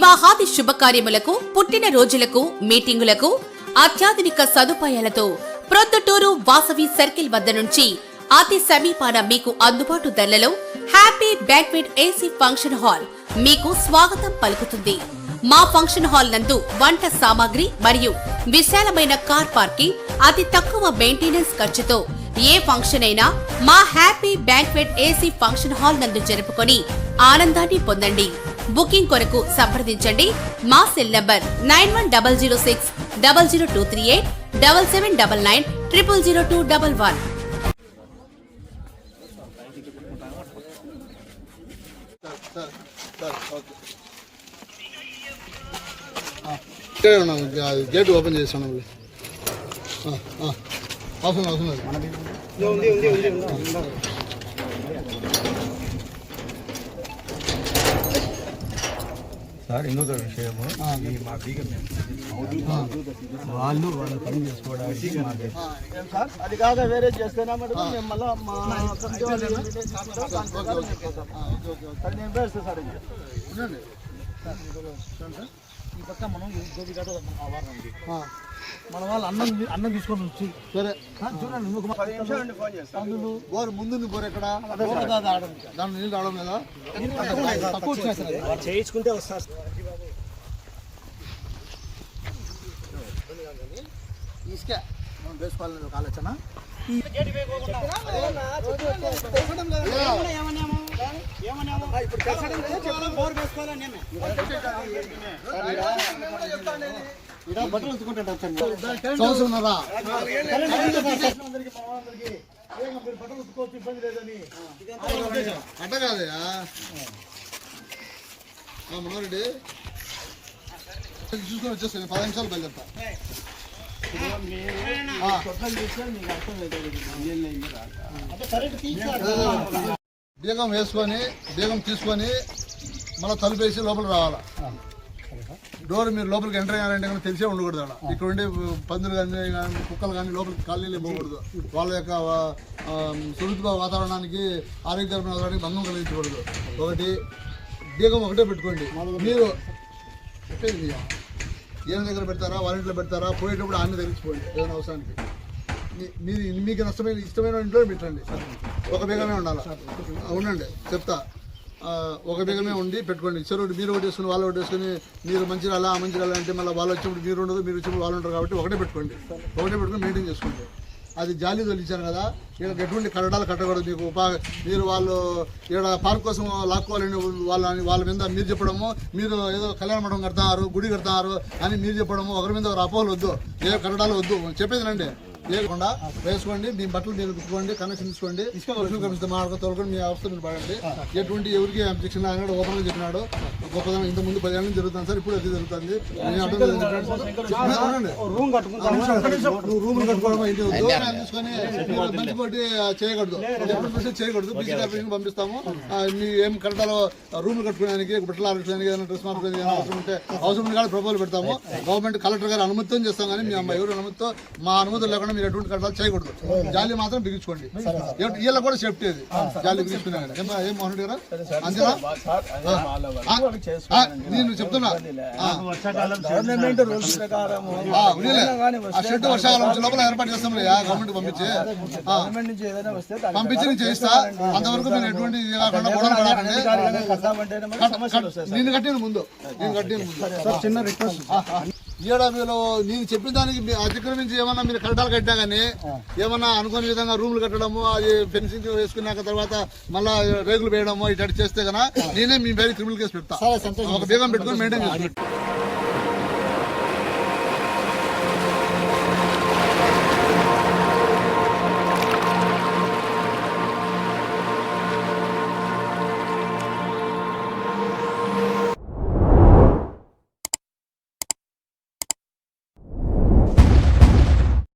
వివాహాది శుభకార్యములకు, పుట్టిన రోజులకు, మీటింగులకు అత్యాధునిక సదుపాయాలతో ప్రొద్దుటూరు వాసవి సర్కిల్ వద్ద నుంచి అతి సమీపాన మీకు అందుబాటు ధరలలో happy banquet AC function hall మీకు స్వాగతం పలుకుతుంది. మా ఫంక్షన్ హాల్ నందు వంట సామాగ్రి మరియు విశాలమైన కార్ పార్కింగ్, అతి తక్కువ మెయింటెనెన్స్ ఖర్చుతో ఏ ఫంక్షన్ అయినా మా happy banquet AC function hall నందు జరుపుకొని ఆనందాన్ని పొందండి. బుకింగ్ కొరకు సంప్రదించండి. మా సెల్ నంబర్ 9100600238 7799 000211. గేట్ ఓపెన్ చేస్తాను. అవసరం సార్ ఇంకొక విషయము, మా బీగం వాళ్ళు పని చేసుకోవడానికి సార్ అది కాక వేరే చేస్తేనా మేడం మేము మళ్ళీ మా నేను వేస్తాను సార్. ఈ పక్క మనం గోబిఘాట్ ఆవారం ఉంది, మన వాళ్ళు అన్నం తీసుకొని వచ్చి సరే చూడండి. అందులో బోర్ ముందు బోర్ ఎక్కడ దాని నీళ్ళు రావడం లేదా తక్కువ చేయించుకుంటే వస్తారు. ఇసుకే మనం వేసుకోవాలని ఒక ఆలోచన. బట్టలు ఉతుకుంటారా బట్టలు ఉతుకోవచ్చు, ఇబ్బంది లేదని అట్ట కాదయా మనోరెడ్డి చూసుకొని వచ్చేస్తాను. 10 నిమిషాలు బయలుదేరుతా. బీగం వేసుకొని బీగం తీసుకొని మళ్ళీ తలుపు వేసి లోపల రావాలా. డోర్ మీరు లోపలికి ఎంటర్ అయ్యారంటే కానీ తెలిసే ఉండకూడదు. అలా ఇక్కడ ఉండే పందులు కానీ కుక్కలు కానీ లోపలికి కాలనీలు పోకూడదు. వాళ్ళ యొక్క సురక్షిత వాతావరణానికి, ఆరోగ్యకరమైన వాతావరణానికి భంగం కలిగించకూడదు. ఒకటి బీగం ఒకటే పెట్టుకోండి. మీరు ఏం దగ్గర పెడతారా, వాళ్ళ ఇంట్లో పెడతారా, పోయేటప్పుడు ఆమె తగ్గించుకోండి. ఏదైనా అవసరానికి మీరు మీకు ఇష్టమైన ఇంట్లో పెట్టండి. ఒక బీగమే ఉండాలి. ఉండండి చెప్తా. ఒక బీగమే ఉండి పెట్టుకోండి. చెరువు మీరు ఒకటి వేసుకుని వాళ్ళు ఒకటి వేసుకుని మీరు మంచిర్యాల అంటే మళ్ళీ వాళ్ళు వచ్చినప్పుడు మీరు ఉండదు, మీరు వచ్చినప్పుడు వాళ్ళు ఉంటారు. కాబట్టి ఒకటే పెట్టుకోండి. ఒకటే పెట్టుకుని మెయింటైన్ చేసుకోండి. అది జాలి తొలిచాను కదా, ఇక్కడ ఎటువంటి కట్టడాలు కట్టకూడదు. మీకు మీరు వాళ్ళు ఇక్కడ పార్క్ కోసం లాక్కోవాలని వాళ్ళ మీద మీరు చెప్పడము, మీరు ఏదో కళ్యాణ మండపం కడతారు, గుడి కడతారు అని మీరు చెప్పడము, ఒకరి మీద ఒక అపోహలు వద్దు, ఏ కట్టడాలు వద్దు. చెప్పేది రండి, లేకుండా వేసుకోండి. మీ బట్టలు మీరు పెట్టుకోండి, కనెక్షన్ తీసుకోండి. కమిస్తే మాట్లాడుకో తోలుకొని మీ అవస్థ మీరు పడండి. ఎటువంటి ఎవరికి అబ్జెక్షన్ ఆయన ఓపెన్గా చెప్పినాడు. గొప్పదనం ఇంత ముందు 10 ఏళ్ళ నుంచి జరుగుతుంది సార్, ఇప్పుడు అది జరుగుతుంది. నువ్వు రూమ్ కట్టుకోవడం ఇంటి తీసుకొని మంచి పోటీ చేయకూడదు, చేయకూడదు. బీసీ కార్పొరేషన్ పంపిస్తాము. మీ ఏం కరెక్టాలో రూమ్లు కట్టుకోవడానికి, బట్టలు ఆరడానికి, ఏదైనా డ్రెస్ మార్చుకోవడానికి అవసరం ఉంటే అవసరం కానీ ప్రపోజల్ పెడతాము. గవర్నమెంట్ కలెక్టర్ గారు అనుమతితో చేస్తాం. కానీ మీ అమ్మాయి ఎవరు అనుమతితో, మా అనుమతి లేకుండా మీరు ఎటువంటి కట్టాలు చేయకూడదు. జాలి మాత్రం బిగించుకోండి. వీళ్ళకి కూడా సేఫ్టీ అది జాలి బిగించుకున్నా. ఏం మోహన్ రెడ్డి గారు అంతేనా? నేను చెప్తున్నా షెడ్ వర్షాకాలం లోపల ఏర్పాటు చేస్తాం. గవర్నమెంట్ పంపించి నేను చేయిస్తా. అంతవరకు మీరు ఎటువంటి కాకుండా గొడవలు పడాలండి. నేను కట్టిన ముందు చిన్న రిక్వెస్ట్, మీరు నేను చెప్పిన దానికి అతిక్రమించి ఏమన్నా మీరు కట్టడాలు కట్టినా కానీ ఏమన్నా అనుకునే విధంగా రూములు కట్టడము, అది ఫెన్సింగ్ వేసుకున్నాక తర్వాత మళ్ళా రేగులు వేయడము ఇటు చేస్తే కన్నా నేనే మీ పేరు క్రిమినల్ కేసు పెడతా. ఒక బీగం పెట్టుకుని మెయింటైన్ చేసి